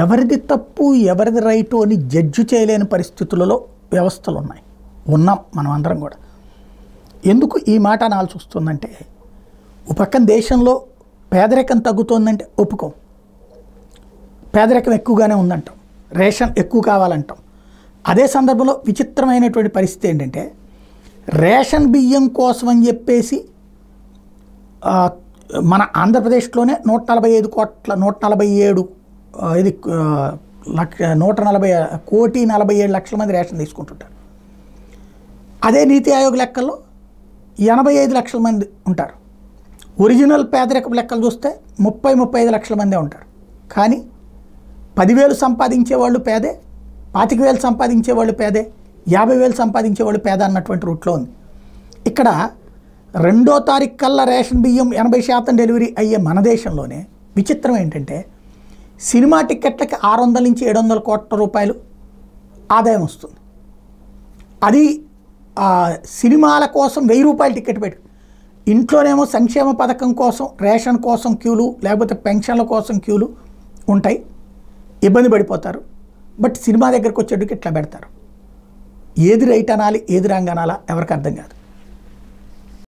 ఎవరిది తప్పు ఎవరిది రైటు అని జడ్జి చేయలేని పరిస్థితులలో వ్యవస్థలు ఉన్నాయి. ఉన్నాం మనం అందరం కూడా. ఎందుకు ఈ మాట అనాల్సి వస్తుందంటే, ఒక పక్కన దేశంలో పేదరికం తగ్గుతోందంటే ఒప్పుకోం, పేదరికం ఎక్కువగానే ఉందంటాం, రేషన్ ఎక్కువ కావాలంటాం. అదే సందర్భంలో విచిత్రమైనటువంటి పరిస్థితి ఏంటంటే, రేషన్ బియ్యం కోసం అని చెప్పేసి మన ఆంధ్రప్రదేశ్లోనే 147 కోటి 47 లక్షల మంది రేషన్ తీసుకుంటుంటారు. అదే నీతి ఆయోగ్ లెక్కల్లో 85 లక్షల మంది ఉంటారు. ఒరిజినల్ పేదరికపు లెక్కలు చూస్తే 35 లక్షల మందే ఉంటారు. కానీ 10,000 సంపాదించేవాళ్ళు పేదే, 25,000 సంపాదించేవాళ్ళు పేదే, 50,000 సంపాదించేవాళ్ళు పేద అన్నటువంటి రూట్లో ఉంది. ఇక్కడ 2వ తారీఖు కల్లా రేషన్ బియ్యం 80% డెలివరీ అయ్యే మన దేశంలోనే విచిత్రం ఏంటంటే, సినిమా టిక్కెట్లకి 600 నుంచి 700 కోట్ల రూపాయలు ఆదాయం వస్తుంది. అది సినిమాల కోసం 1000 రూపాయలు టికెట్ పెట్టి, ఇంట్లోనేమో సంక్షేమ పథకం కోసం రేషన్ కోసం క్యూలు, లేకపోతే పెన్షన్ల కోసం క్యూలు ఉంటాయి, ఇబ్బంది పడిపోతారు. బట్ సినిమా దగ్గరకు వచ్చేటికి ఇట్లా పెడతారు. ఏది రైట్ అనాలి, ఏది రాంగ్ అనాలా ఎవరికి అర్థం కాదు.